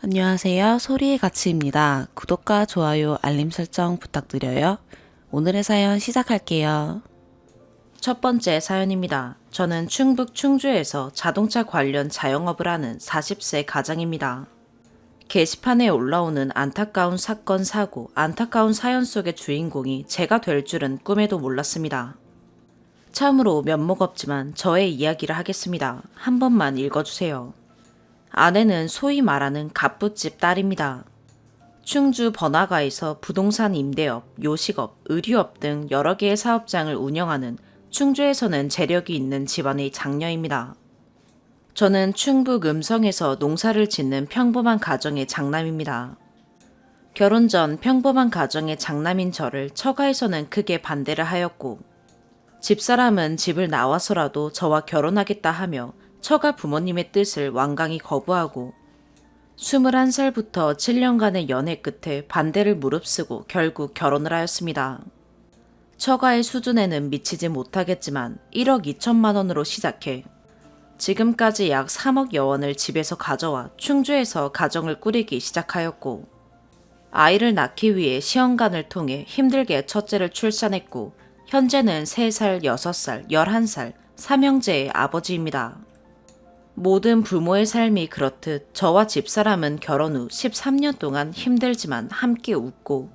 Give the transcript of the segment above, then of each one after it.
안녕하세요. 소리의 가치입니다. 구독과 좋아요, 알림 설정 부탁드려요. 오늘의 사연 시작할게요. 첫 번째 사연입니다. 저는 충북 충주에서 자동차 관련 자영업을 하는 40세 가장입니다. 게시판에 올라오는 안타까운 사건, 사고, 안타까운 사연 속의 주인공이 제가 될 줄은 꿈에도 몰랐습니다. 참으로 면목 없지만 저의 이야기를 하겠습니다. 한 번만 읽어주세요. 아내는 소위 말하는 갑부집 딸입니다. 충주 번화가에서 부동산 임대업, 요식업, 의류업 등 여러 개의 사업장을 운영하는 충주에서는 재력이 있는 집안의 장녀입니다. 저는 충북 음성에서 농사를 짓는 평범한 가정의 장남입니다. 결혼 전 평범한 가정의 장남인 저를 처가에서는 크게 반대를 하였고, 집사람은 집을 나와서라도 저와 결혼하겠다 하며 처가 부모님의 뜻을 완강히 거부하고 21살부터 7년간의 연애 끝에 반대를 무릅쓰고 결국 결혼을 하였습니다. 처가의 수준에는 미치지 못하겠지만 1억 2천만 원으로 시작해 지금까지 약 3억여 원을 집에서 가져와 충주에서 가정을 꾸리기 시작하였고, 아이를 낳기 위해 시험관을 통해 힘들게 첫째를 출산했고 현재는 3살, 6살, 11살, 삼형제의 아버지입니다. 모든 부모의 삶이 그렇듯 저와 집사람은 결혼 후 13년 동안 힘들지만 함께 웃고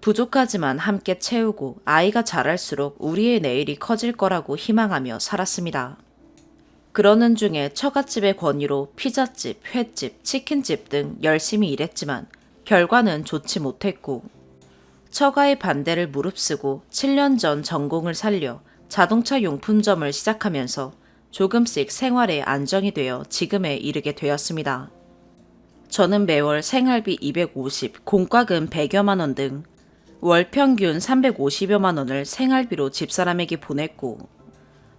부족하지만 함께 채우고 아이가 자랄수록 우리의 내일이 커질 거라고 희망하며 살았습니다. 그러는 중에 처갓집의 권유로 피자집, 횟집, 치킨집 등 열심히 일했지만 결과는 좋지 못했고, 처가의 반대를 무릅쓰고 7년 전 전공을 살려 자동차 용품점을 시작하면서 조금씩 생활에 안정이 되어 지금에 이르게 되었습니다. 저는 매월 생활비 250, 공과금 100여만 원 등 월 평균 350여만 원을 생활비로 집사람에게 보냈고,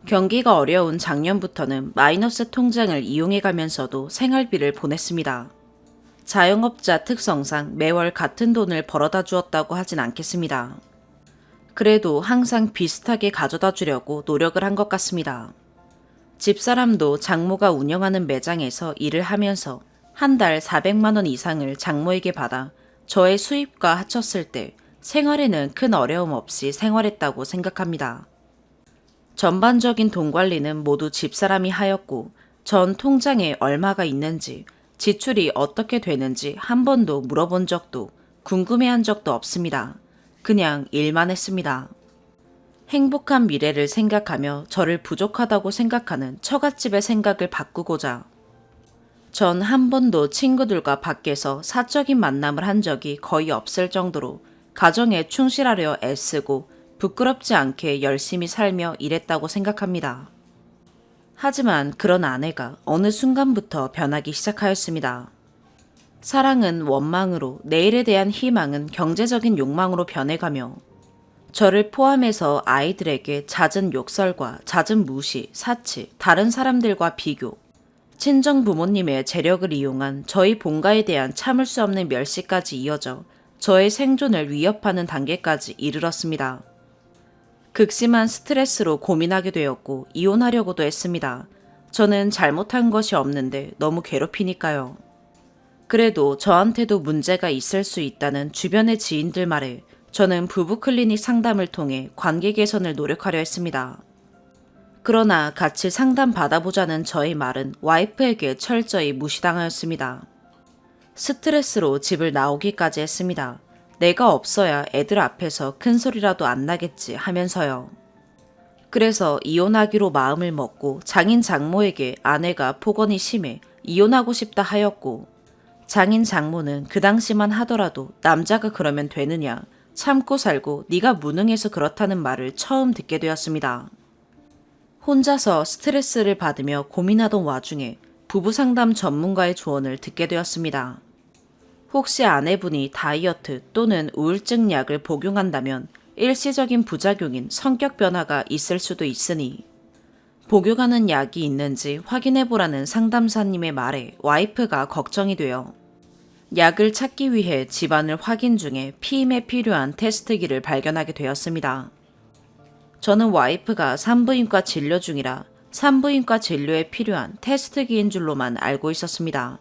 경기가 어려운 작년부터는 마이너스 통장을 이용해 가면서도 생활비를 보냈습니다. 자영업자 특성상 매월 같은 돈을 벌어다 주었다고 하진 않겠습니다. 그래도 항상 비슷하게 가져다 주려고 노력을 한 것 같습니다. 집사람도 장모가 운영하는 매장에서 일을 하면서 한 달 400만 원 이상을 장모에게 받아 저의 수입과 합쳤을 때 생활에는 큰 어려움 없이 생활했다고 생각합니다. 전반적인 돈 관리는 모두 집사람이 하였고, 전 통장에 얼마가 있는지, 지출이 어떻게 되는지 한 번도 물어본 적도 궁금해한 적도 없습니다. 그냥 일만 했습니다. 행복한 미래를 생각하며 저를 부족하다고 생각하는 처갓집의 생각을 바꾸고자 전 한 번도 친구들과 밖에서 사적인 만남을 한 적이 거의 없을 정도로 가정에 충실하려 애쓰고 부끄럽지 않게 열심히 살며 일했다고 생각합니다. 하지만 그런 아내가 어느 순간부터 변하기 시작하였습니다. 사랑은 원망으로, 내일에 대한 희망은 경제적인 욕망으로 변해가며 저를 포함해서 아이들에게 잦은 욕설과 잦은 무시, 사치, 다른 사람들과 비교, 친정 부모님의 재력을 이용한 저희 본가에 대한 참을 수 없는 멸시까지 이어져 저의 생존을 위협하는 단계까지 이르렀습니다. 극심한 스트레스로 고민하게 되었고 이혼하려고도 했습니다. 저는 잘못한 것이 없는데 너무 괴롭히니까요. 그래도 저한테도 문제가 있을 수 있다는 주변의 지인들 말에 저는 부부 클리닉 상담을 통해 관계 개선을 노력하려 했습니다. 그러나 같이 상담 받아보자는 저의 말은 와이프에게 철저히 무시당하였습니다. 스트레스로 집을 나오기까지 했습니다. 내가 없어야 애들 앞에서 큰 소리라도 안 나겠지 하면서요. 그래서 이혼하기로 마음을 먹고 장인 장모에게 아내가 폭언이 심해 이혼하고 싶다 하였고, 장인 장모는 그 당시만 하더라도 남자가 그러면 되느냐, 참고 살고 네가 무능해서 그렇다는 말을 처음 듣게 되었습니다. 혼자서 스트레스를 받으며 고민하던 와중에 부부상담 전문가의 조언을 듣게 되었습니다. 혹시 아내분이 다이어트 또는 우울증 약을 복용한다면 일시적인 부작용인 성격 변화가 있을 수도 있으니 복용하는 약이 있는지 확인해보라는 상담사님의 말에 와이프가 걱정이 되어 약을 찾기 위해 집안을 확인 중에 피임에 필요한 테스트기를 발견하게 되었습니다. 저는 와이프가 산부인과 진료 중이라 산부인과 진료에 필요한 테스트기인 줄로만 알고 있었습니다.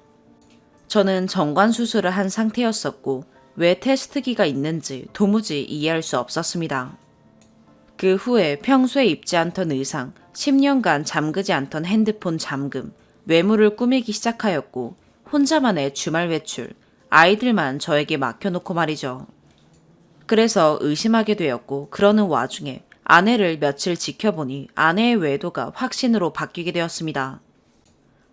저는 정관 수술을 한 상태였었고 왜 테스트기가 있는지 도무지 이해할 수 없었습니다. 그 후에 평소에 입지 않던 의상, 10년간 잠그지 않던 핸드폰 잠금, 외모를 꾸미기 시작하였고 혼자만의 주말 외출, 아이들만 저에게 맡겨놓고 말이죠. 그래서 의심하게 되었고 그러는 와중에 아내를 며칠 지켜보니 아내의 외도가 확신으로 바뀌게 되었습니다.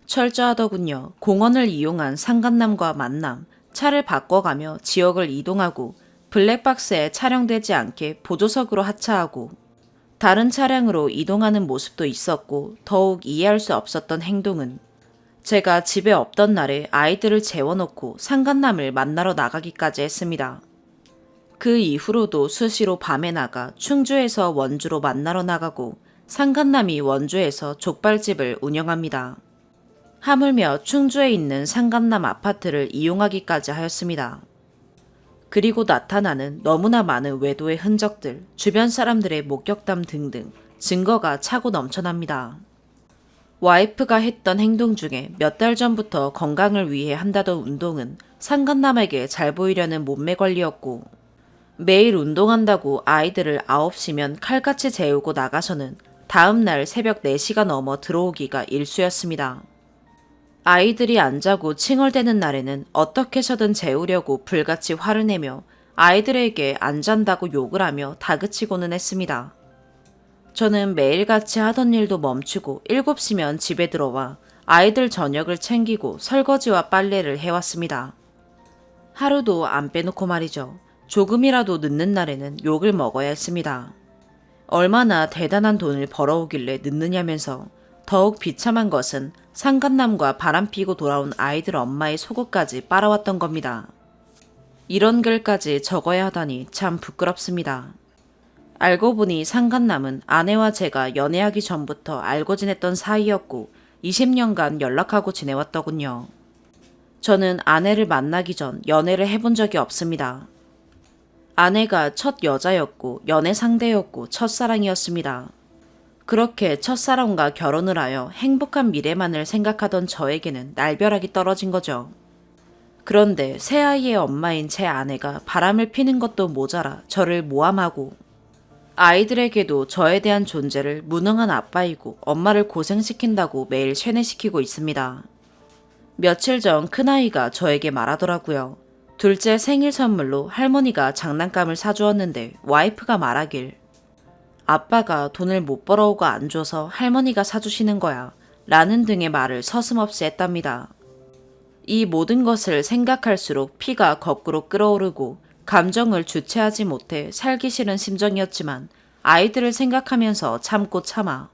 철저하더군요. 공원을 이용한 상간남과 만남, 차를 바꿔가며 지역을 이동하고 블랙박스에 촬영되지 않게 보조석으로 하차하고 다른 차량으로 이동하는 모습도 있었고 더욱 이해할 수 없었던 행동은 제가 집에 없던 날에 아이들을 재워놓고 상간남을 만나러 나가기까지 했습니다. 그 이후로도 수시로 밤에 나가 충주에서 원주로 만나러 나가고 상간남이 원주에서 족발집을 운영합니다. 하물며 충주에 있는 상간남 아파트를 이용하기까지 하였습니다. 그리고 나타나는 너무나 많은 외도의 흔적들, 주변 사람들의 목격담 등등 증거가 차고 넘쳐납니다. 와이프가 했던 행동 중에 몇 달 전부터 건강을 위해 한다던 운동은 상간남에게 잘 보이려는 몸매 관리였고 매일 운동한다고 아이들을 9시면 칼같이 재우고 나가서는 다음날 새벽 4시가 넘어 들어오기가 일쑤였습니다. 아이들이 안 자고 칭얼대는 날에는 어떻게 해서든 재우려고 불같이 화를 내며 아이들에게 안 잔다고 욕을 하며 다그치고는 했습니다. 저는 매일같이 하던 일도 멈추고 7시면 집에 들어와 아이들 저녁을 챙기고 설거지와 빨래를 해왔습니다. 하루도 안 빼놓고 말이죠. 조금이라도 늦는 날에는 욕을 먹어야 했습니다. 얼마나 대단한 돈을 벌어오길래 늦느냐면서 더욱 비참한 것은 상간남과 바람피고 돌아온 아이들 엄마의 속옷까지 빨아왔던 겁니다. 이런 글까지 적어야 하다니 참 부끄럽습니다. 알고 보니 상간남은 아내와 제가 연애하기 전부터 알고 지냈던 사이였고 20년간 연락하고 지내왔더군요. 저는 아내를 만나기 전 연애를 해본 적이 없습니다. 아내가 첫 여자였고 연애 상대였고 첫사랑이었습니다. 그렇게 첫사랑과 결혼을 하여 행복한 미래만을 생각하던 저에게는 날벼락이 떨어진 거죠. 그런데 새아이의 엄마인 제 아내가 바람을 피는 것도 모자라 저를 모함하고 아이들에게도 저에 대한 존재를 무능한 아빠이고 엄마를 고생시킨다고 매일 세뇌시키고 있습니다. 며칠 전 큰아이가 저에게 말하더라고요. 둘째 생일 선물로 할머니가 장난감을 사주었는데 와이프가 말하길 아빠가 돈을 못 벌어오고 안 줘서 할머니가 사주시는 거야 라는 등의 말을 서슴없이 했답니다. 이 모든 것을 생각할수록 피가 거꾸로 끓어오르고 감정을 주체하지 못해 살기 싫은 심정이었지만 아이들을 생각하면서 참고 참아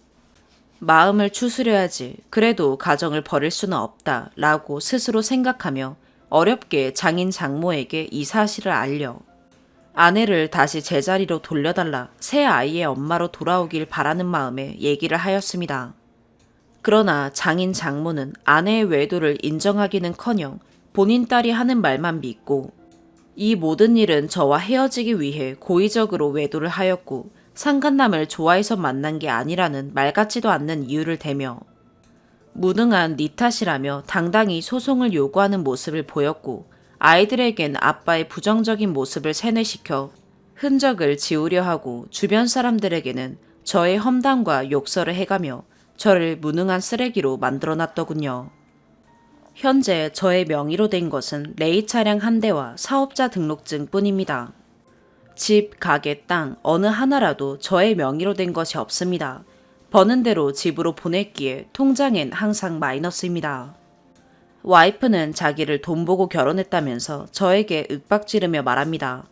마음을 추스려야지 그래도 가정을 버릴 수는 없다 라고 스스로 생각하며 어렵게 장인 장모에게 이 사실을 알려 아내를 다시 제자리로 돌려달라 새 아이의 엄마로 돌아오길 바라는 마음에 얘기를 하였습니다. 그러나 장인 장모는 아내의 외도를 인정하기는커녕 본인 딸이 하는 말만 믿고 이 모든 일은 저와 헤어지기 위해 고의적으로 외도를 하였고 상간남을 좋아해서 만난 게 아니라는 말 같지도 않는 이유를 대며 무능한 네 탓이라며 당당히 소송을 요구하는 모습을 보였고 아이들에겐 아빠의 부정적인 모습을 세뇌시켜 흔적을 지우려 하고 주변 사람들에게는 저의 험담과 욕설을 해가며 저를 무능한 쓰레기로 만들어놨더군요. 현재 저의 명의로 된 것은 레이 차량 한 대와 사업자 등록증 뿐입니다. 집, 가게, 땅 어느 하나라도 저의 명의로 된 것이 없습니다. 버는 대로 집으로 보냈기에 통장엔 항상 마이너스입니다. 와이프는 자기를 돈 보고 결혼했다면서 저에게 윽박지르며 말합니다.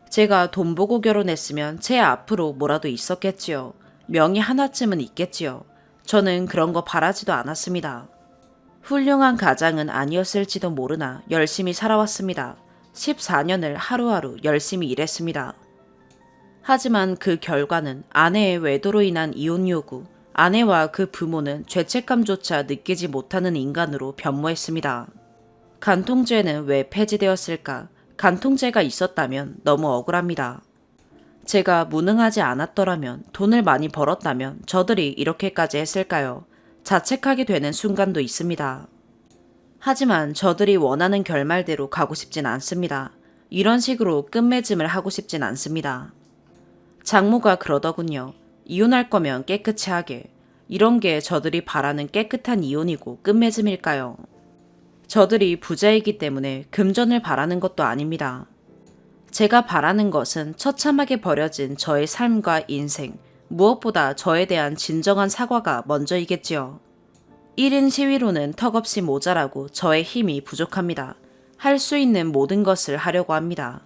제가 돈 보고 결혼했으면 제 앞으로 뭐라도 있었겠지요. 명의 하나쯤은 있겠지요. 저는 그런 거 바라지도 않았습니다. 훌륭한 가장은 아니었을지도 모르나 열심히 살아왔습니다. 14년을 하루하루 열심히 일했습니다. 하지만 그 결과는 아내의 외도로 인한 이혼 요구, 아내와 그 부모는 죄책감조차 느끼지 못하는 인간으로 변모했습니다. 간통죄는 왜 폐지되었을까? 간통죄가 있었다면 너무 억울합니다. 제가 무능하지 않았더라면, 돈을 많이 벌었다면 저들이 이렇게까지 했을까요? 자책하게 되는 순간도 있습니다. 하지만 저들이 원하는 결말대로 가고 싶진 않습니다. 이런 식으로 끝맺음을 하고 싶진 않습니다. 장모가 그러더군요. 이혼할 거면 깨끗이 하게. 이런 게 저들이 바라는 깨끗한 이혼이고 끝맺음일까요? 저들이 부자이기 때문에 금전을 바라는 것도 아닙니다. 제가 바라는 것은 처참하게 버려진 저의 삶과 인생, 무엇보다 저에 대한 진정한 사과가 먼저이겠지요. 1인 시위로는 턱없이 모자라고 저의 힘이 부족합니다. 할 수 있는 모든 것을 하려고 합니다.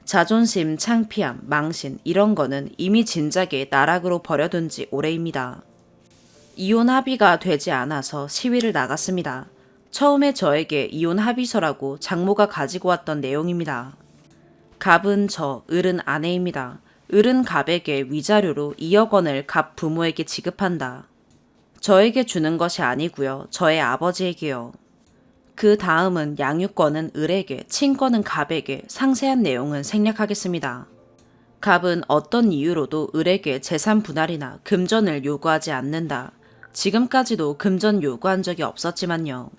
자존심, 창피함, 망신 이런 거는 이미 진작에 나락으로 버려둔 지 오래입니다. 이혼 합의가 되지 않아서 시위를 나갔습니다. 처음에 저에게 이혼 합의서라고 장모가 가지고 왔던 내용입니다. 갑은 저, 을은 아내입니다. 을은 갑에게 위자료로 2억 원을 갑 부모에게 지급한다. 저에게 주는 것이 아니고요. 저의 아버지에게요. 그 다음은 양육권은 을에게, 친권은 갑에게 상세한 내용은 생략하겠습니다. 갑은 어떤 이유로도 을에게 재산 분할이나 금전을 요구하지 않는다. 지금까지도 금전 요구한 적이 없었지만요.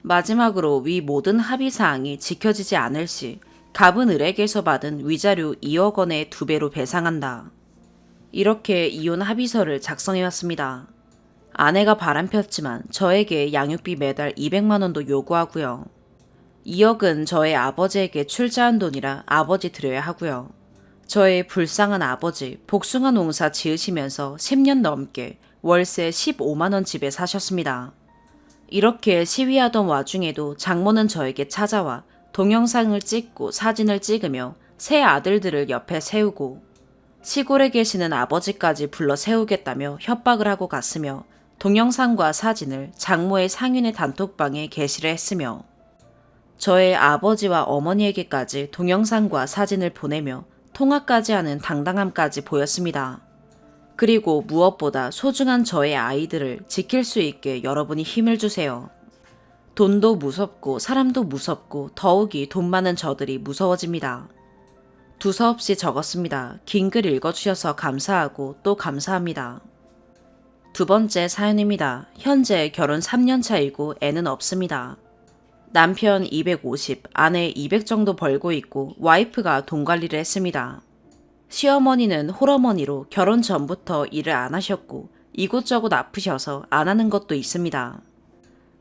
마지막으로 위 모든 합의사항이 지켜지지 않을 시 갑은 을에게서 받은 위자료 2억 원의 2배로 배상한다. 이렇게 이혼 합의서를 작성해왔습니다. 아내가 바람폈지만 저에게 양육비 매달 200만 원도 요구하고요. 2억은 저의 아버지에게 출자한 돈이라 아버지 드려야 하고요. 저의 불쌍한 아버지 복숭아 농사 지으시면서 10년 넘게 월세 15만 원 집에 사셨습니다. 이렇게 시위하던 와중에도 장모는 저에게 찾아와 동영상을 찍고 사진을 찍으며 새 아들들을 옆에 세우고 시골에 계시는 아버지까지 불러 세우겠다며 협박을 하고 갔으며 동영상과 사진을 장모의 상인의 단톡방에 게시를 했으며 저의 아버지와 어머니에게까지 동영상과 사진을 보내며 통화까지 하는 당당함까지 보였습니다. 그리고 무엇보다 소중한 저의 아이들을 지킬 수 있게 여러분이 힘을 주세요. 돈도 무섭고 사람도 무섭고 더욱이 돈 많은 저들이 무서워집니다. 두서없이 적었습니다. 긴 글 읽어주셔서 감사하고 또 감사합니다. 두 번째 사연입니다. 현재 결혼 3년 차이고 애는 없습니다. 남편 250, 아내 200 정도 벌고 있고 와이프가 돈 관리를 했습니다. 시어머니는 홀어머니로 결혼 전부터 일을 안 하셨고 이곳저곳 아프셔서 안 하는 것도 있습니다.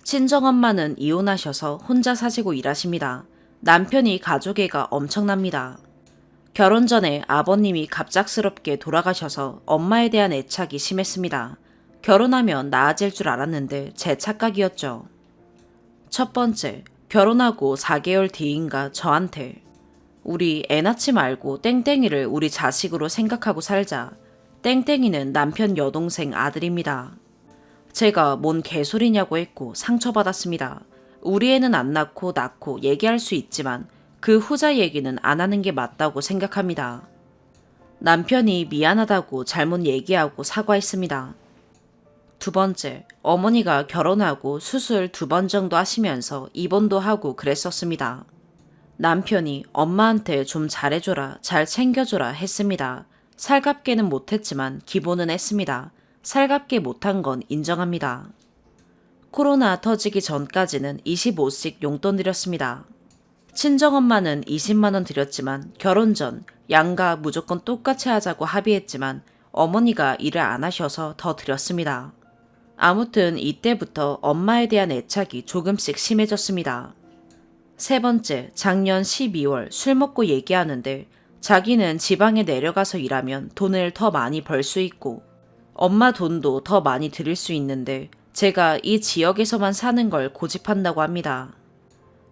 친정엄마는 이혼하셔서 혼자 사시고 일하십니다. 남편이 가족애가 엄청납니다. 결혼 전에 아버님이 갑작스럽게 돌아가셔서 엄마에 대한 애착이 심했습니다. 결혼하면 나아질 줄 알았는데 제 착각이었죠. 첫 번째, 결혼하고 4개월 뒤인가 저한테 우리 애 낳지 말고 땡땡이를 우리 자식으로 생각하고 살자. 땡땡이는 남편 여동생 아들입니다. 제가 뭔 개소리냐고 했고 상처받았습니다. 우리 애는 안 낳고 얘기할 수 있지만 그 후자 얘기는 안 하는 게 맞다고 생각합니다. 남편이 미안하다고 잘못 얘기하고 사과했습니다. 두 번째, 어머니가 결혼하고 수술 2번 정도 하시면서 입원도 하고 그랬었습니다. 남편이 엄마한테 좀 잘해줘라, 잘 챙겨줘라 했습니다. 살갑게는 못했지만 기본은 했습니다. 살갑게 못한 건 인정합니다. 코로나 터지기 전까지는 25씩 용돈 드렸습니다. 친정엄마는 20만 원 드렸지만 결혼 전 양가 무조건 똑같이 하자고 합의했지만 어머니가 일을 안 하셔서 더 드렸습니다. 아무튼 이때부터 엄마에 대한 애착이 조금씩 심해졌습니다. 세 번째, 작년 12월 술 먹고 얘기하는데 자기는 지방에 내려가서 일하면 돈을 더 많이 벌 수 있고 엄마 돈도 더 많이 드릴 수 있는데 제가 이 지역에서만 사는 걸 고집한다고 합니다.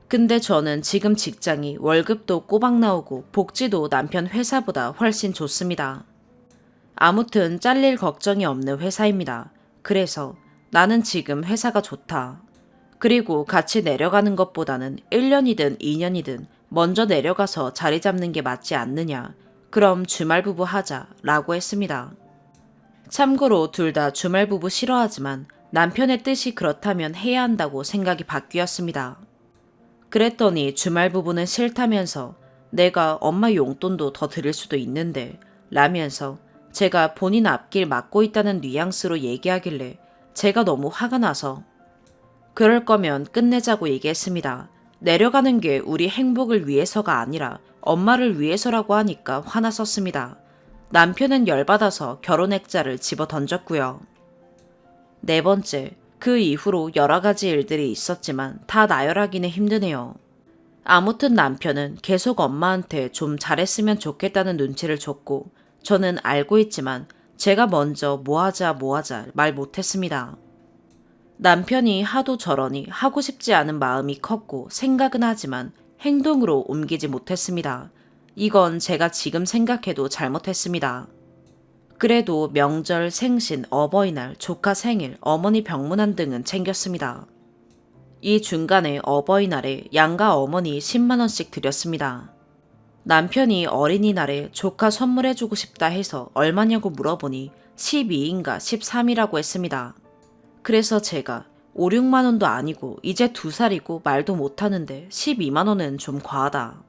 근데 저는 지금 직장이 월급도 꼬박 나오고 복지도 남편 회사보다 훨씬 좋습니다. 아무튼 잘릴 걱정이 없는 회사입니다. 그래서 나는 지금 회사가 좋다. 그리고 같이 내려가는 것보다는 1년이든 2년이든 먼저 내려가서 자리 잡는 게 맞지 않느냐. 그럼 주말부부 하자 라고 했습니다. 참고로 둘 다 주말부부 싫어하지만 남편의 뜻이 그렇다면 해야 한다고 생각이 바뀌었습니다. 그랬더니 주말부부는 싫다면서 내가 엄마 용돈도 더 드릴 수도 있는데 라면서 제가 본인 앞길 막고 있다는 뉘앙스로 얘기하길래 제가 너무 화가 나서 그럴 거면 끝내자고 얘기했습니다. 내려가는 게 우리 행복을 위해서가 아니라 엄마를 위해서라고 하니까 화났었습니다. 남편은 열받아서 결혼 액자를 집어 던졌고요. 네 번째, 그 이후로 여러 가지 일들이 있었지만 다 나열하기는 힘드네요. 아무튼 남편은 계속 엄마한테 좀 잘했으면 좋겠다는 눈치를 줬고 저는 알고 있지만 제가 먼저 뭐하자 말 못했습니다. 남편이 하도 저러니 하고 싶지 않은 마음이 컸고 생각은 하지만 행동으로 옮기지 못했습니다. 이건 제가 지금 생각해도 잘못했습니다. 그래도 명절, 생신, 어버이날, 조카 생일, 어머니 병문안 등은 챙겼습니다. 이 중간에 어버이날에 양가 어머니 10만원씩 드렸습니다. 남편이 어린이날에 조카 선물해주고 싶다 해서 얼마냐고 물어보니 12인가 13이라고 했습니다. 그래서 제가 5, 6만원도 아니고 이제 2살이고 말도 못하는데 12만원은 좀 과하다.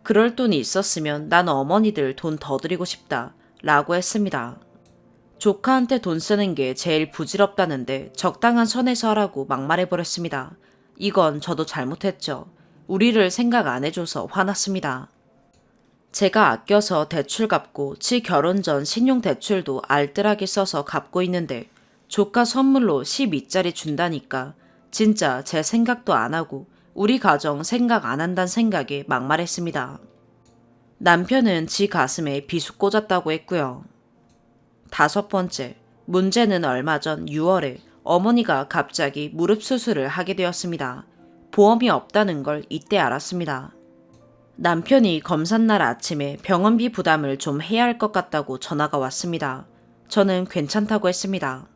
그럴 돈이 있었으면 난 어머니들 돈 더 드리고 싶다 라고 했습니다. 조카한테 돈 쓰는 게 제일 부질없다는데 적당한 선에서 하라고 막말해버렸습니다. 이건 저도 잘못했죠. 우리를 생각 안 해줘서 화났습니다. 제가 아껴서 대출 갚고 지 결혼 전 신용대출도 알뜰하게 써서 갚고 있는데 조카 선물로 12짜리 준다니까 진짜 제 생각도 안 하고 우리 가정 생각 안 한다는 생각에 막말했습니다. 남편은 지 가슴에 비수 꽂았다고 했고요. 5번째, 문제는 얼마 전 6월에 어머니가 갑자기 무릎 수술을 하게 되었습니다. 보험이 없다는 걸 이때 알았습니다. 남편이 검사날 아침에 병원비 부담을 좀 해야 할 것 같다고 전화가 왔습니다. 저는 괜찮다고 했습니다.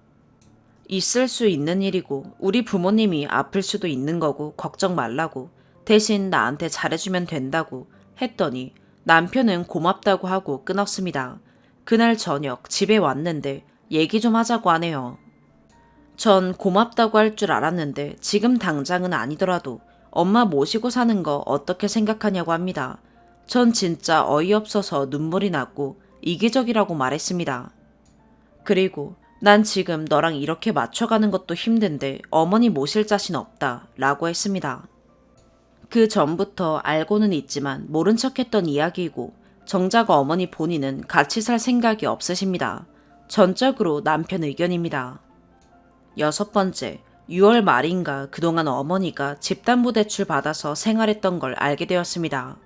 있을 수 있는 일이고 우리 부모님이 아플 수도 있는 거고 걱정 말라고 대신 나한테 잘해주면 된다고 했더니 남편은 고맙다고 하고 끊었습니다. 그날 저녁 집에 왔는데 얘기 좀 하자고 하네요. 전 고맙다고 할 줄 알았는데 지금 당장은 아니더라도 엄마 모시고 사는 거 어떻게 생각하냐고 합니다. 전 진짜 어이없어서 눈물이 났고 이기적이라고 말했습니다. 그리고 난 지금 너랑 이렇게 맞춰가는 것도 힘든데 어머니 모실 자신 없다 라고 했습니다. 그 전부터 알고는 있지만 모른 척했던 이야기이고 정작 어머니 본인은 같이 살 생각이 없으십니다. 전적으로 남편 의견입니다. 6번째, 6월 말인가 그동안 어머니가 집담보대출 받아서 생활했던 걸 알게 되었습니다.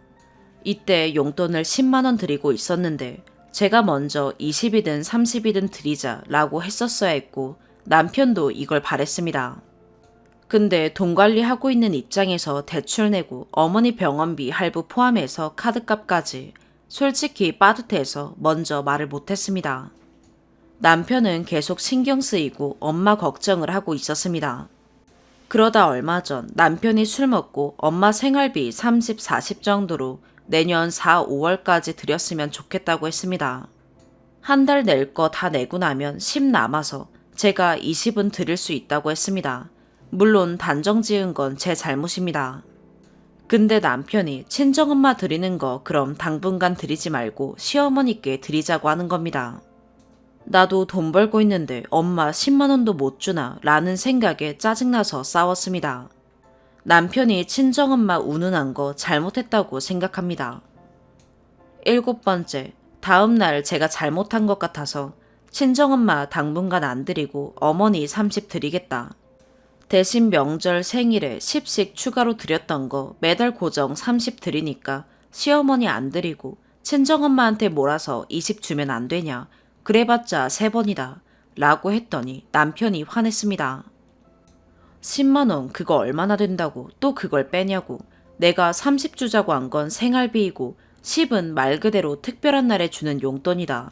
이때 용돈을 10만원 드리고 있었는데 제가 먼저 20이든 30이든 드리자 라고 했었어야 했고 남편도 이걸 바랬습니다. 근데 돈 관리하고 있는 입장에서 대출 내고 어머니 병원비 할부 포함해서 카드값까지 솔직히 빠듯해서 먼저 말을 못했습니다. 남편은 계속 신경 쓰이고 엄마 걱정을 하고 있었습니다. 그러다 얼마 전 남편이 술 먹고 엄마 생활비 30, 40 정도로 내년 4, 5월까지 드렸으면 좋겠다고 했습니다. 한 달 낼 거 다 내고 나면 10 남아서 제가 20은 드릴 수 있다고 했습니다. 물론 단정 지은 건 제 잘못입니다. 근데 남편이 친정엄마 드리는 거 그럼 당분간 드리지 말고 시어머니께 드리자고 하는 겁니다. 나도 돈 벌고 있는데 엄마 10만원도 못 주나 라는 생각에 짜증나서 싸웠습니다. 남편이 친정엄마 운운한 거 잘못했다고 생각합니다. 7번째, 다음날 제가 잘못한 것 같아서 친정엄마 당분간 안 드리고 어머니 30 드리겠다. 대신 명절 생일에 10씩 추가로 드렸던 거 매달 고정 30 드리니까 시어머니 안 드리고 친정엄마한테 몰아서 20 주면 안 되냐. 그래봤자 3번이다 라고 했더니 남편이 화냈습니다. 10만원 그거 얼마나 된다고 또 그걸 빼냐고. 내가 30 주자고 한 건 생활비이고 10은 말 그대로 특별한 날에 주는 용돈이다.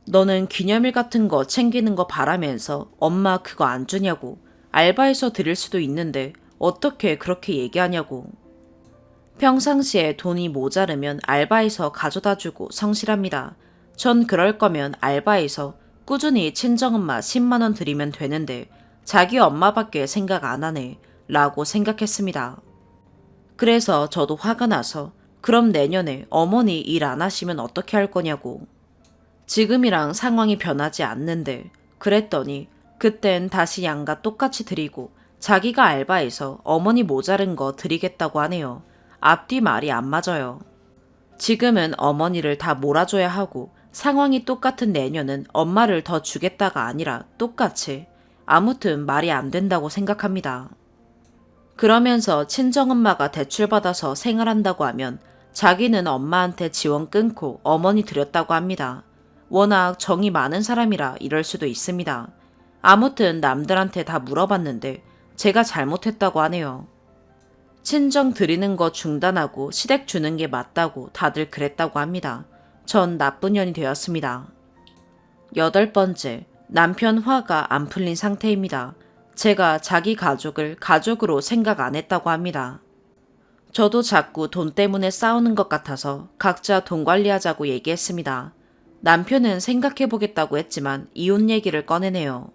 너는 기념일 같은 거 챙기는 거 바라면서 엄마 그거 안 주냐고. 알바해서 드릴 수도 있는데 어떻게 그렇게 얘기하냐고. 평상시에 돈이 모자르면 알바해서 가져다 주고 성실합니다. 전 그럴 거면 알바해서 꾸준히 친정엄마 10만원 드리면 되는데 자기 엄마밖에 생각 안 하네 라고 생각했습니다. 그래서 저도 화가 나서 그럼 내년에 어머니 일 안 하시면 어떻게 할 거냐고. 지금이랑 상황이 변하지 않는데 그랬더니 그땐 다시 양가 똑같이 드리고 자기가 알바해서 어머니 모자른 거 드리겠다고 하네요. 앞뒤 말이 안 맞아요. 지금은 어머니를 다 몰아줘야 하고 상황이 똑같은 내년은 엄마를 더 주겠다가 아니라 똑같이 아무튼 말이 안 된다고 생각합니다. 그러면서 친정엄마가 대출받아서 생활한다고 하면 자기는 엄마한테 지원 끊고 어머니 드렸다고 합니다. 워낙 정이 많은 사람이라 이럴 수도 있습니다. 아무튼 남들한테 다 물어봤는데 제가 잘못했다고 하네요. 친정 드리는 거 중단하고 시댁 주는 게 맞다고 다들 그랬다고 합니다. 전 나쁜 년이 되었습니다. 8번째, 남편 화가 안 풀린 상태입니다. 제가 자기 가족을 가족으로 생각 안 했다고 합니다. 저도 자꾸 돈 때문에 싸우는 것 같아서 각자 돈 관리하자고 얘기했습니다. 남편은 생각해보겠다고 했지만 이혼 얘기를 꺼내네요.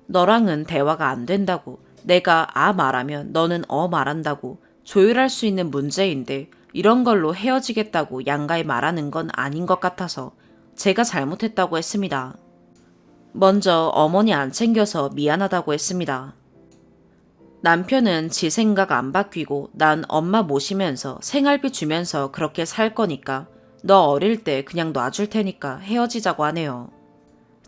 너랑은 대화가 안 된다고, 내가 아 말하면 너는 어 말한다고 조율할 수 있는 문제인데 이런 걸로 헤어지겠다고 양가에 말하는 건 아닌 것 같아서 제가 잘못했다고 했습니다. 먼저 어머니 안 챙겨서 미안하다고 했습니다. 남편은 지 생각 안 바뀌고 난 엄마 모시면서 생활비 주면서 그렇게 살 거니까 너 어릴 때 그냥 놔줄 테니까 헤어지자고 하네요.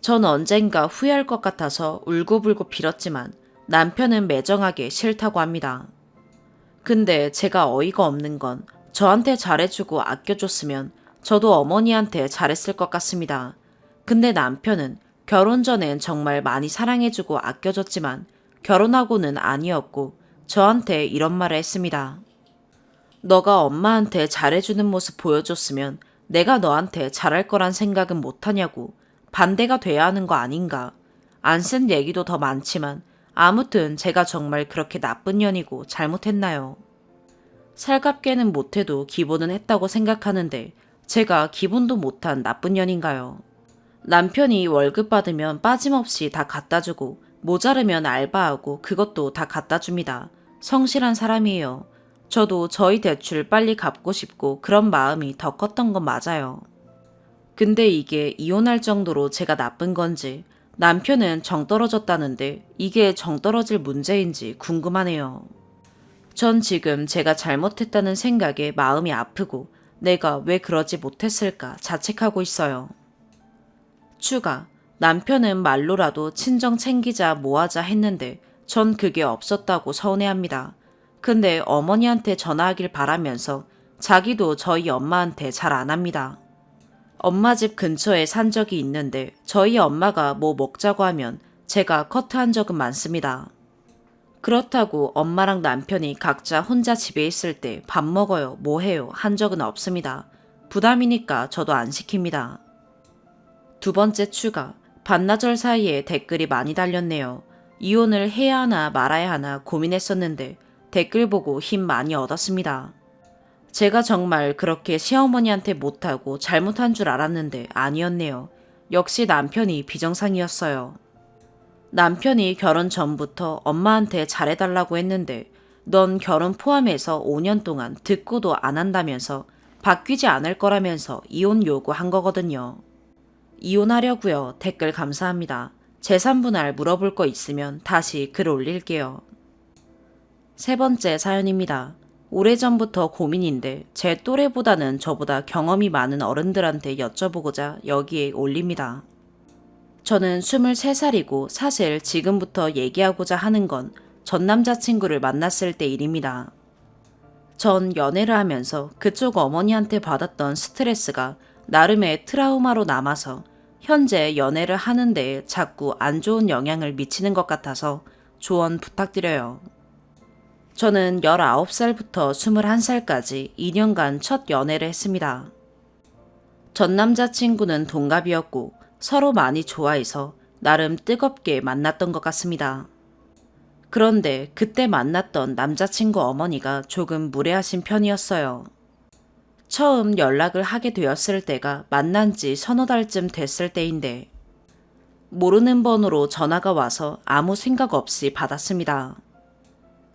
전 언젠가 후회할 것 같아서 울고불고 빌었지만 남편은 매정하게 싫다고 합니다. 근데 제가 어이가 없는 건 저한테 잘해주고 아껴줬으면 저도 어머니한테 잘했을 것 같습니다. 근데 남편은 결혼 전엔 정말 많이 사랑해주고 아껴줬지만 결혼하고는 아니었고 저한테 이런 말을 했습니다. 너가 엄마한테 잘해주는 모습 보여줬으면 내가 너한테 잘할 거란 생각은 못하냐고. 반대가 돼야 하는 거 아닌가. 안 쓴 얘기도 더 많지만 아무튼 제가 정말 그렇게 나쁜 년이고 잘못했나요? 살갑게는 못해도 기본은 했다고 생각하는데 제가 기본도 못한 나쁜 년인가요? 남편이 월급 받으면 빠짐없이 다 갖다주고 모자르면 알바하고 그것도 다 갖다줍니다. 성실한 사람이에요. 저도 저희 대출 빨리 갚고 싶고 그런 마음이 더 컸던 건 맞아요. 근데 이게 이혼할 정도로 제가 나쁜 건지 남편은 정 떨어졌다는데 이게 정 떨어질 문제인지 궁금하네요. 전 지금 제가 잘못했다는 생각에 마음이 아프고 내가 왜 그러지 못했을까 자책하고 있어요. 추가, 남편은 말로라도 친정 챙기자 뭐하자 했는데 전 그게 없었다고 서운해합니다. 근데 어머니한테 전화하길 바라면서 자기도 저희 엄마한테 잘 안 합니다. 엄마 집 근처에 산 적이 있는데 저희 엄마가 뭐 먹자고 하면 제가 커트한 적은 많습니다. 그렇다고 엄마랑 남편이 각자 혼자 집에 있을 때 밥 먹어요, 뭐 해요 한 적은 없습니다. 부담이니까 저도 안 시킵니다. 2번째 추가, 반나절 사이에 댓글이 많이 달렸네요. 이혼을 해야 하나 말아야 하나 고민했었는데 댓글 보고 힘 많이 얻었습니다. 제가 정말 그렇게 시어머니한테 못하고 잘못한 줄 알았는데 아니었네요. 역시 남편이 비정상이었어요. 남편이 결혼 전부터 엄마한테 잘해달라고 했는데 넌 결혼 포함해서 5년 동안 듣고도 안 한다면서 바뀌지 않을 거라면서 이혼 요구한 거거든요. 이혼하려고요. 댓글 감사합니다. 재산분할 물어볼 거 있으면 다시 글 올릴게요. 3번째 사연입니다. 오래전부터 고민인데 제 또래보다는 저보다 경험이 많은 어른들한테 여쭤보고자 여기에 올립니다. 저는 23살이고 사실 지금부터 얘기하고자 하는 건 전 남자친구를 만났을 때 일입니다. 전 연애를 하면서 그쪽 어머니한테 받았던 스트레스가 나름의 트라우마로 남아서 현재 연애를 하는데 자꾸 안 좋은 영향을 미치는 것 같아서 조언 부탁드려요. 저는 19살부터 21살까지 2년간 첫 연애를 했습니다. 전 남자친구는 동갑이었고 서로 많이 좋아해서 나름 뜨겁게 만났던 것 같습니다. 그런데 그때 만났던 남자친구 어머니가 조금 무례하신 편이었어요. 처음 연락을 하게 되었을 때가 만난 지 서너 달쯤 됐을 때인데 모르는 번호로 전화가 와서 아무 생각 없이 받았습니다.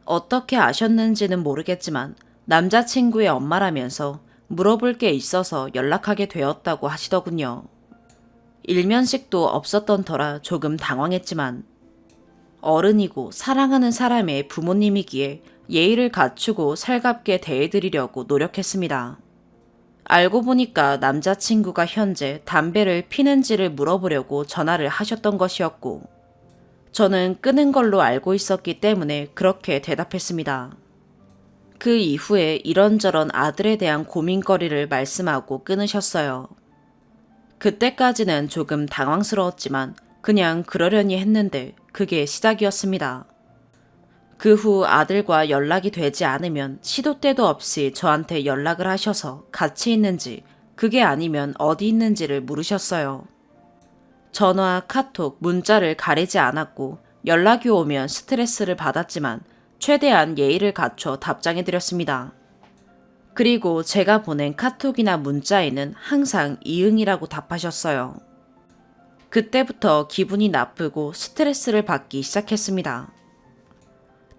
어떻게 아셨는지는 모르겠지만 남자친구의 엄마라면서 물어볼 게 있어서 연락하게 되었다고 하시더군요. 일면식도 없었던 터라 조금 당황했지만 어른이고 사랑하는 사람의 부모님이기에 예의를 갖추고 살갑게 대해드리려고 노력했습니다. 알고 보니까 남자친구가 현재 담배를 피는지를 물어보려고 전화를 하셨던 것이었고, 저는 끊은 걸로 알고 있었기 때문에 그렇게 대답했습니다. 그 이후에 이런저런 아들에 대한 고민거리를 말씀하고 끊으셨어요. 그때까지는 조금 당황스러웠지만 그냥 그러려니 했는데 그게 시작이었습니다. 그 후 아들과 연락이 되지 않으면 시도 때도 없이 저한테 연락을 하셔서 같이 있는지, 그게 아니면 어디 있는지를 물으셨어요. 전화, 카톡, 문자를 가리지 않았고 연락이 오면 스트레스를 받았지만 최대한 예의를 갖춰 답장해드렸습니다. 그리고 제가 보낸 카톡이나 문자에는 항상 이응이라고 답하셨어요. 그때부터 기분이 나쁘고 스트레스를 받기 시작했습니다.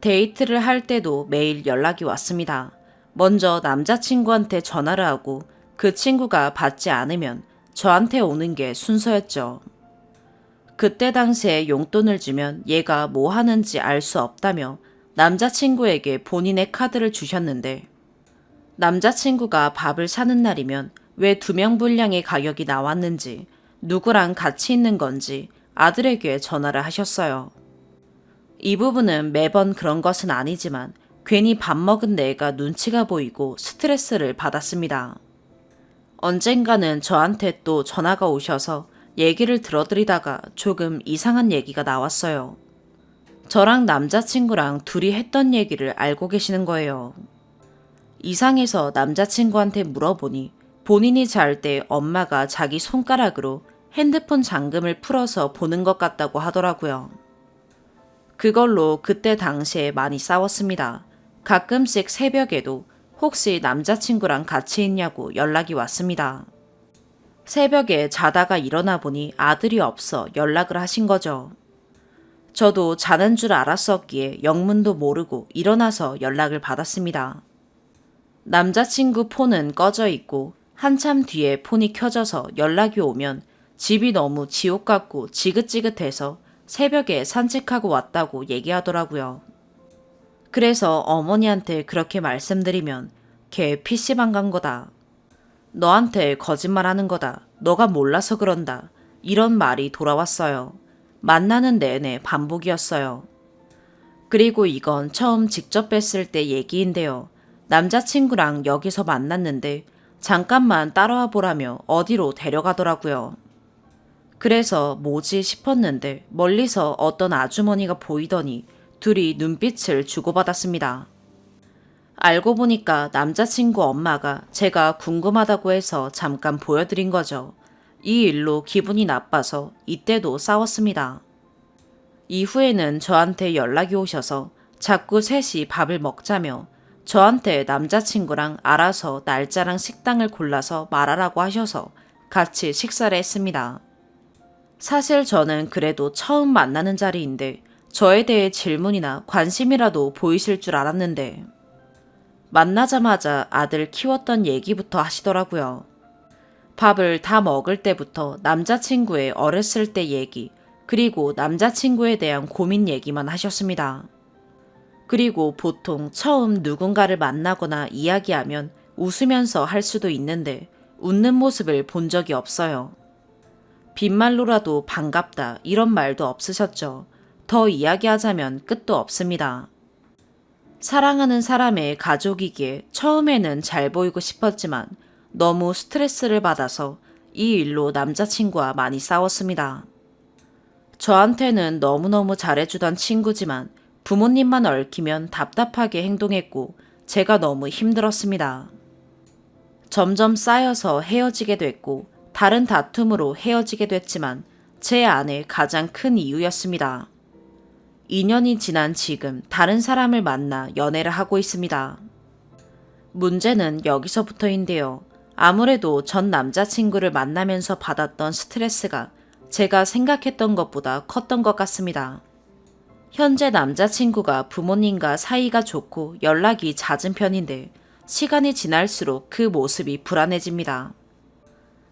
데이트를 할 때도 매일 연락이 왔습니다. 먼저 남자친구한테 전화를 하고 그 친구가 받지 않으면 저한테 오는 게 순서였죠. 그때 당시에 용돈을 주면 얘가 뭐 하는지 알 수 없다며 남자친구에게 본인의 카드를 주셨는데, 남자친구가 밥을 사는 날이면 왜 2명 분량의 가격이 나왔는지, 누구랑 같이 있는 건지 아들에게 전화를 하셨어요. 이 부분은 매번 그런 것은 아니지만 괜히 밥 먹은 내가 눈치가 보이고 스트레스를 받았습니다. 언젠가는 저한테 또 전화가 오셔서 얘기를 들어드리다가 조금 이상한 얘기가 나왔어요. 저랑 남자친구랑 둘이 했던 얘기를 알고 계시는 거예요. 이상해서 남자친구한테 물어보니 본인이 잘 때 엄마가 자기 손가락으로 핸드폰 잠금을 풀어서 보는 것 같다고 하더라고요. 그걸로 그때 당시에 많이 싸웠습니다. 가끔씩 새벽에도 혹시 남자친구랑 같이 있냐고 연락이 왔습니다. 새벽에 자다가 일어나 보니 아들이 없어 연락을 하신 거죠. 저도 자는 줄 알았었기에 영문도 모르고 일어나서 연락을 받았습니다. 남자친구 폰은 꺼져 있고 한참 뒤에 폰이 켜져서 연락이 오면 집이 너무 지옥 같고 지긋지긋해서 새벽에 산책하고 왔다고 얘기하더라고요. 그래서 어머니한테 그렇게 말씀드리면 걔 PC방 간 거다. 너한테 거짓말하는 거다. 너가 몰라서 그런다. 이런 말이 돌아왔어요. 만나는 내내 반복이었어요. 그리고 이건 처음 직접 뵀을 때 얘기인데요. 남자친구랑 여기서 만났는데 잠깐만 따라와 보라며 어디로 데려가더라고요. 그래서 뭐지 싶었는데 멀리서 어떤 아주머니가 보이더니 둘이 눈빛을 주고받았습니다. 알고 보니까 남자친구 엄마가 제가 궁금하다고 해서 잠깐 보여드린 거죠. 이 일로 기분이 나빠서 이때도 싸웠습니다. 이후에는 저한테 연락이 오셔서 자꾸 셋이 밥을 먹자며 저한테 남자친구랑 알아서 날짜랑 식당을 골라서 말하라고 하셔서 같이 식사를 했습니다. 사실 저는 그래도 처음 만나는 자리인데 저에 대해 질문이나 관심이라도 보이실 줄 알았는데, 만나자마자 아들 키웠던 얘기부터 하시더라고요. 밥을 다 먹을 때부터 남자친구의 어렸을 때 얘기, 그리고 남자친구에 대한 고민 얘기만 하셨습니다. 그리고 보통 처음 누군가를 만나거나 이야기하면 웃으면서 할 수도 있는데 웃는 모습을 본 적이 없어요. 빈말로라도 반갑다 이런 말도 없으셨죠. 더 이야기하자면 끝도 없습니다. 사랑하는 사람의 가족이기에 처음에는 잘 보이고 싶었지만 너무 스트레스를 받아서 이 일로 남자친구와 많이 싸웠습니다. 저한테는 너무너무 잘해주던 친구지만 부모님만 얽히면 답답하게 행동했고 제가 너무 힘들었습니다. 점점 쌓여서 헤어지게 됐고 다른 다툼으로 헤어지게 됐지만 제 안에 가장 큰 이유였습니다. 2년이 지난 지금 다른 사람을 만나 연애를 하고 있습니다. 문제는 여기서부터인데요. 아무래도 전 남자친구를 만나면서 받았던 스트레스가 제가 생각했던 것보다 컸던 것 같습니다. 현재 남자친구가 부모님과 사이가 좋고 연락이 잦은 편인데 시간이 지날수록 그 모습이 불안해집니다.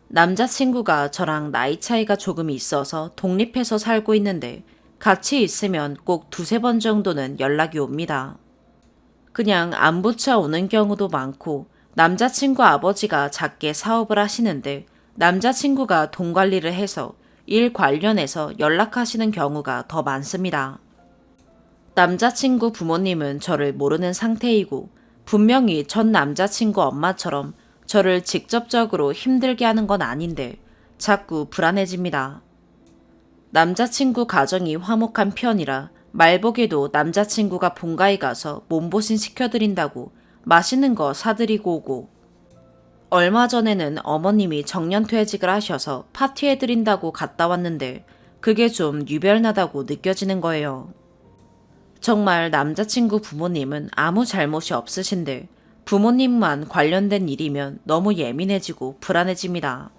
남자친구가 저랑 나이 차이가 조금 있어서 독립해서 살고 있는데 같이 있으면 꼭 두세 번 정도는 연락이 옵니다. 그냥 안부차 오는 경우도 많고 남자친구 아버지가 작게 사업을 하시는데 남자친구가 돈 관리를 해서 일 관련해서 연락하시는 경우가 더 많습니다. 남자친구 부모님은 저를 모르는 상태이고 분명히 전 남자친구 엄마처럼 저를 직접적으로 힘들게 하는 건 아닌데 자꾸 불안해집니다. 남자친구 가정이 화목한 편이라 말복에도 남자친구가 본가에 가서 몸보신 시켜드린다고 맛있는 거 사드리고 오고, 얼마 전에는 어머님이 정년퇴직을 하셔서 파티해드린다고 갔다 왔는데 그게 좀 유별나다고 느껴지는 거예요. 정말 남자친구 부모님은 아무 잘못이 없으신데 부모님만 관련된 일이면 너무 예민해지고 불안해집니다.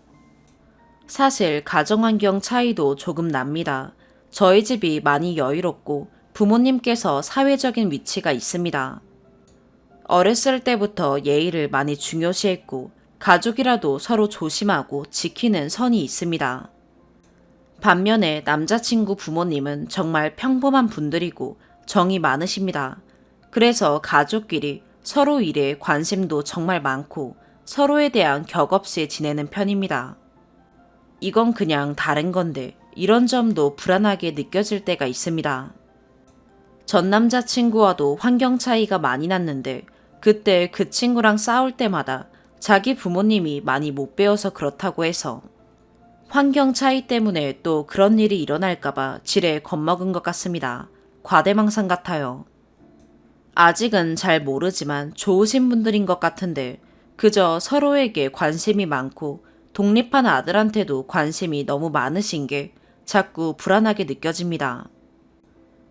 사실 가정환경 차이도 조금 납니다. 저희 집이 많이 여유롭고 부모님께서 사회적인 위치가 있습니다. 어렸을 때부터 예의를 많이 중요시했고 가족이라도 서로 조심하고 지키는 선이 있습니다. 반면에 남자친구 부모님은 정말 평범한 분들이고 정이 많으십니다. 그래서 가족끼리 서로 일에 관심도 정말 많고 서로에 대한 격 없이 지내는 편입니다. 이건 그냥 다른 건데 이런 점도 불안하게 느껴질 때가 있습니다. 전 남자친구와도 환경 차이가 많이 났는데 그때 그 친구랑 싸울 때마다 자기 부모님이 많이 못 배워서 그렇다고 해서 환경 차이 때문에 또 그런 일이 일어날까봐 지레 겁먹은 것 같습니다. 과대망상 같아요. 아직은 잘 모르지만 좋으신 분들인 것 같은데 그저 서로에게 관심이 많고 독립한 아들한테도 관심이 너무 많으신 게 자꾸 불안하게 느껴집니다.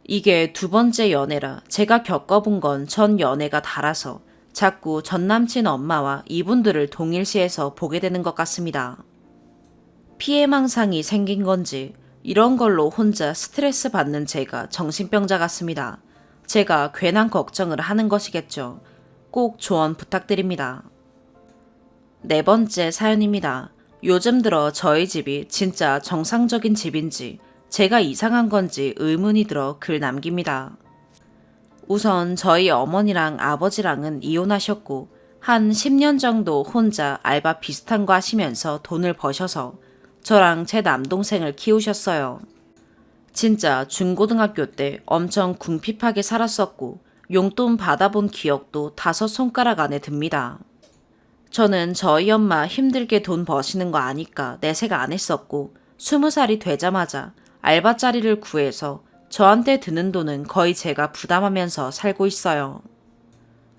이게 두 번째 연애라 제가 겪어본 건 전 연애가 달아서 자꾸 전 남친 엄마와 이분들을 동일시해서 보게 되는 것 같습니다. 피해망상이 생긴 건지 이런 걸로 혼자 스트레스 받는 제가 정신병자 같습니다. 제가 괜한 걱정을 하는 것이겠죠. 꼭 조언 부탁드립니다. 네 번째 사연입니다. 요즘 들어 저희 집이 진짜 정상적인 집인지 제가 이상한 건지 의문이 들어 글 남깁니다. 우선 저희 어머니랑 아버지랑은 이혼하셨고 한 10년 정도 혼자 알바 비슷한 거 하시면서 돈을 버셔서 저랑 제 남동생을 키우셨어요. 진짜 중고등학교 때 엄청 궁핍하게 살았었고 용돈 받아본 기억도 5손가락 안에 듭니다. 저는 저희 엄마 힘들게 돈 버시는 거 아니까 내색 안 했었고 20살이 되자마자 알바자리를 구해서 저한테 드는 돈은 거의 제가 부담하면서 살고 있어요.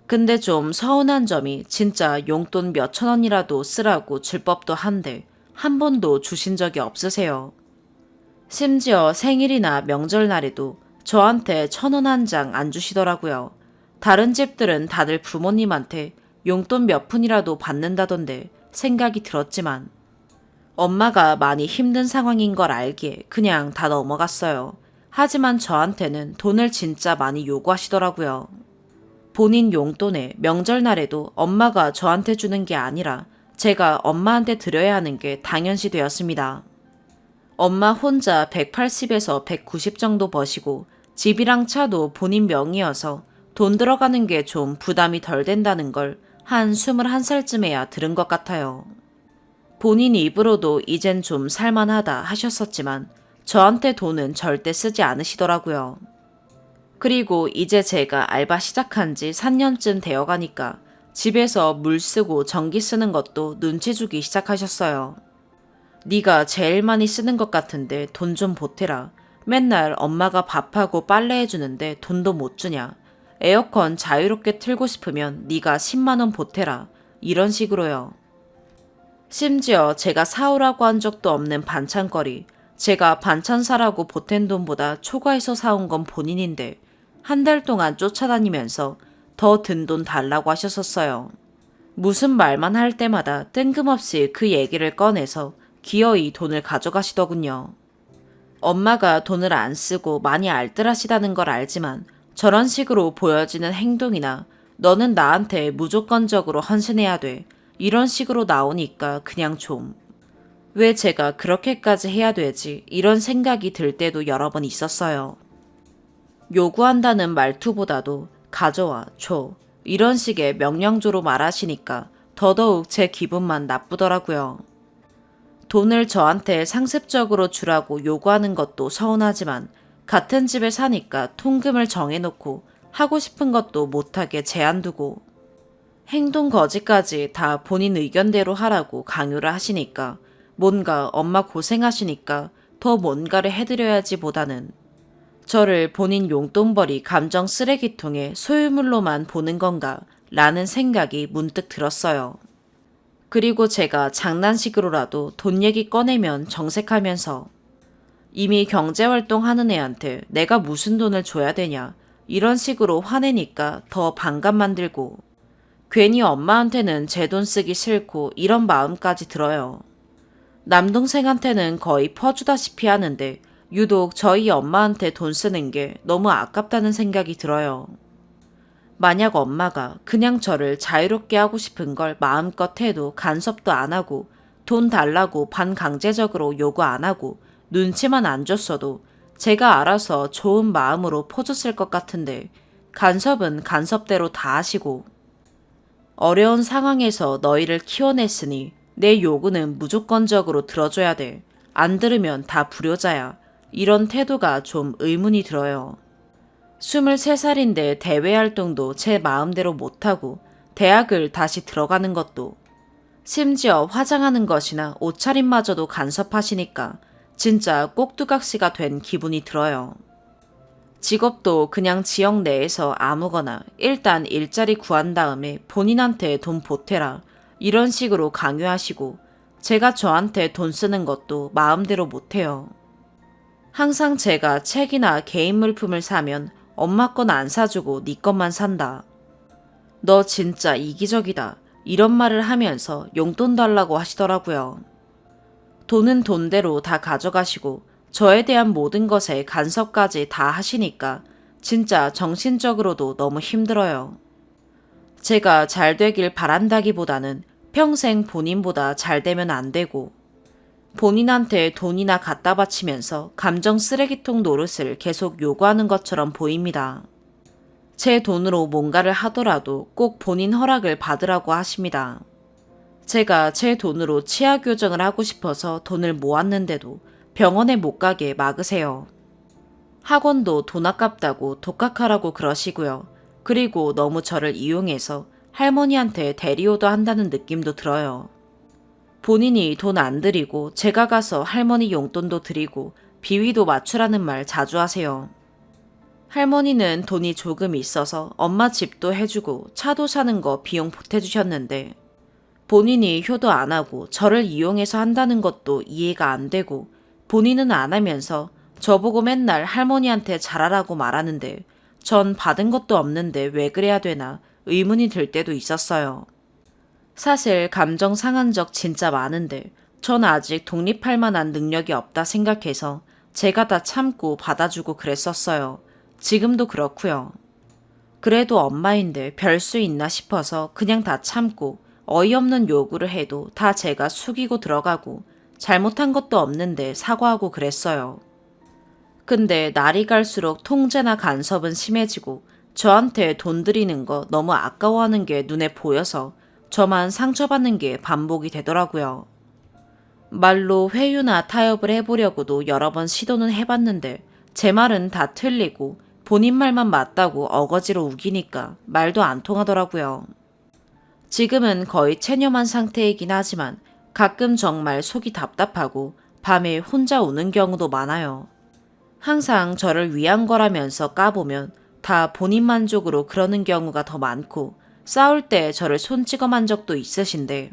근데 좀 서운한 점이 진짜 용돈 몇천 원이라도 쓰라고 줄 법도 한데 한 번도 주신 적이 없으세요. 심지어 생일이나 명절날에도 저한테 1,000원 한 장 안 주시더라고요. 다른 집들은 다들 부모님한테 용돈 몇 푼이라도 받는다던데 생각이 들었지만 엄마가 많이 힘든 상황인 걸 알기에 그냥 다 넘어갔어요. 하지만 저한테는 돈을 진짜 많이 요구하시더라고요. 본인 용돈에 명절날에도 엄마가 저한테 주는 게 아니라 제가 엄마한테 드려야 하는 게 당연시 되었습니다. 엄마 혼자 180에서 190 정도 버시고 집이랑 차도 본인 명의여서 돈 들어가는 게 좀 부담이 덜 된다는 걸 한 21살쯤에야 들은 것 같아요. 본인 입으로도 이젠 좀 살만하다 하셨었지만 저한테 돈은 절대 쓰지 않으시더라고요. 그리고 이제 제가 알바 시작한 지 3년쯤 되어 가니까 집에서 물 쓰고 전기 쓰는 것도 눈치 주기 시작하셨어요. 네가 제일 많이 쓰는 것 같은데 돈 좀 보태라. 맨날 엄마가 밥하고 빨래 해주는데 돈도 못 주냐. 에어컨 자유롭게 틀고 싶으면 네가 10만 원 보태라. 이런 식으로요. 심지어 제가 사오라고 한 적도 없는 반찬거리, 제가 반찬 사라고 보탠 돈보다 초과해서 사온 건 본인인데 한 달 동안 쫓아다니면서 더 든 돈 달라고 하셨었어요. 무슨 말만 할 때마다 뜬금없이 그 얘기를 꺼내서 기어이 돈을 가져가시더군요. 엄마가 돈을 안 쓰고 많이 알뜰하시다는 걸 알지만 저런 식으로 보여지는 행동이나 너는 나한테 무조건적으로 헌신해야 돼. 이런 식으로 나오니까 그냥 좀 왜 제가 그렇게까지 해야 되지? 이런 생각이 들 때도 여러 번 있었어요. 요구한다는 말투보다도 가져와, 줘. 이런 식의 명령조로 말하시니까 더더욱 제 기분만 나쁘더라고요. 돈을 저한테 상습적으로 주라고 요구하는 것도 서운하지만 같은 집에 사니까 통금을 정해놓고 하고 싶은 것도 못하게 제한 두고 행동 거지까지 다 본인 의견대로 하라고 강요를 하시니까 뭔가 엄마 고생하시니까 더 뭔가를 해드려야지 보다는 저를 본인 용돈벌이 감정 쓰레기통에 소유물로만 보는 건가 라는 생각이 문득 들었어요. 그리고 제가 장난식으로라도 돈 얘기 꺼내면 정색하면서 이미 경제활동 하는 애한테 내가 무슨 돈을 줘야 되냐 이런 식으로 화내니까 더 반감 만들고 괜히 엄마한테는 제 돈 쓰기 싫고 이런 마음까지 들어요. 남동생한테는 거의 퍼주다시피 하는데 유독 저희 엄마한테 돈 쓰는 게 너무 아깝다는 생각이 들어요. 만약 엄마가 그냥 저를 자유롭게 하고 싶은 걸 마음껏 해도 간섭도 안 하고 돈 달라고 반강제적으로 요구 안 하고 눈치만 안 줬어도 제가 알아서 좋은 마음으로 퍼줬을 것 같은데 간섭은 간섭대로 다 하시고 어려운 상황에서 너희를 키워냈으니 내 요구는 무조건적으로 들어줘야 돼. 안 들으면 다 불효자야. 이런 태도가 좀 의문이 들어요. 23살인데 대외 활동도 제 마음대로 못하고 대학을 다시 들어가는 것도 심지어 화장하는 것이나 옷차림마저도 간섭하시니까 진짜 꼭두각시가 된 기분이 들어요. 직업도 그냥 지역 내에서 아무거나 일단 일자리 구한 다음에 본인한테 돈 보태라 이런 식으로 강요하시고 제가 저한테 돈 쓰는 것도 마음대로 못해요. 항상 제가 책이나 개인 물품을 사면 엄마 건 안 사주고 네 것만 산다. 너 진짜 이기적이다. 이런 말을 하면서 용돈 달라고 하시더라고요. 돈은 돈대로 다 가져가시고 저에 대한 모든 것에 간섭까지 다 하시니까 진짜 정신적으로도 너무 힘들어요. 제가 잘 되길 바란다기보다는 평생 본인보다 잘 되면 안 되고 본인한테 돈이나 갖다 바치면서 감정 쓰레기통 노릇을 계속 요구하는 것처럼 보입니다. 제 돈으로 뭔가를 하더라도 꼭 본인 허락을 받으라고 하십니다. 제가 제 돈으로 치아 교정을 하고 싶어서 돈을 모았는데도 병원에 못 가게 막으세요. 학원도 돈 아깝다고 독학하라고 그러시고요. 그리고 너무 저를 이용해서 할머니한테 대리오도 한다는 느낌도 들어요. 본인이 돈 안 드리고 제가 가서 할머니 용돈도 드리고 비위도 맞추라는 말 자주 하세요. 할머니는 돈이 조금 있어서 엄마 집도 해주고 차도 사는 거 비용 보태주셨는데 본인이 효도 안 하고 저를 이용해서 한다는 것도 이해가 안 되고 본인은 안 하면서 저보고 맨날 할머니한테 잘하라고 말하는데 전 받은 것도 없는데 왜 그래야 되나 의문이 들 때도 있었어요. 사실 감정 상한 적 진짜 많은데 전 아직 독립할 만한 능력이 없다 생각해서 제가 다 참고 받아주고 그랬었어요. 지금도 그렇고요. 그래도 엄마인데 별 수 있나 싶어서 그냥 다 참고 어이없는 요구를 해도 다 제가 숙이고 들어가고 잘못한 것도 없는데 사과하고 그랬어요. 근데 날이 갈수록 통제나 간섭은 심해지고 저한테 돈 드리는 거 너무 아까워하는 게 눈에 보여서 저만 상처받는 게 반복이 되더라고요. 말로 회유나 타협을 해보려고도 여러 번 시도는 해봤는데 제 말은 다 틀리고 본인 말만 맞다고 어거지로 우기니까 말도 안 통하더라고요. 지금은 거의 체념한 상태이긴 하지만 가끔 정말 속이 답답하고 밤에 혼자 우는 경우도 많아요. 항상 저를 위한 거라면서 까보면 다 본인 만족으로 그러는 경우가 더 많고 싸울 때 저를 손찌검한 적도 있으신데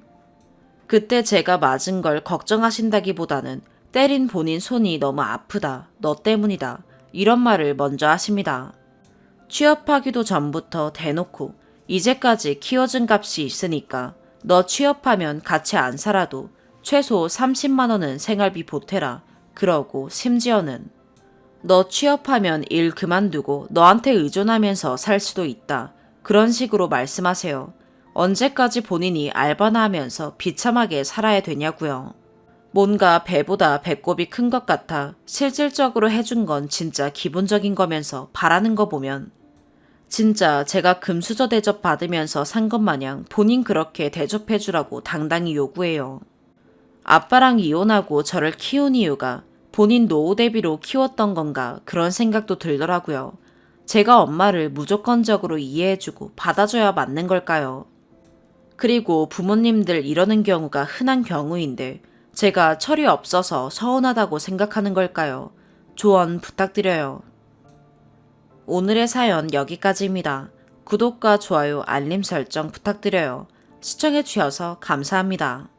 그때 제가 맞은 걸 걱정하신다기보다는 때린 본인 손이 너무 아프다, 너 때문이다 이런 말을 먼저 하십니다. 취업하기도 전부터 대놓고 이제까지 키워준 값이 있으니까 너 취업하면 같이 안 살아도 최소 30만 원은 생활비 보태라. 그러고 심지어는 너 취업하면 일 그만두고 너한테 의존하면서 살 수도 있다. 그런 식으로 말씀하세요. 언제까지 본인이 알바나 하면서 비참하게 살아야 되냐고요. 뭔가 배보다 배꼽이 큰 것 같아 실질적으로 해준 건 진짜 기본적인 거면서 바라는 거 보면 진짜 제가 금수저 대접 받으면서 산 것 마냥 본인 그렇게 대접해주라고 당당히 요구해요. 아빠랑 이혼하고 저를 키운 이유가 본인 노후 대비로 키웠던 건가 그런 생각도 들더라고요. 제가 엄마를 무조건적으로 이해해주고 받아줘야 맞는 걸까요? 그리고 부모님들 이러는 경우가 흔한 경우인데 제가 철이 없어서 서운하다고 생각하는 걸까요? 조언 부탁드려요. 오늘의 사연 여기까지입니다. 구독과 좋아요, 알림 설정 부탁드려요. 시청해주셔서 감사합니다.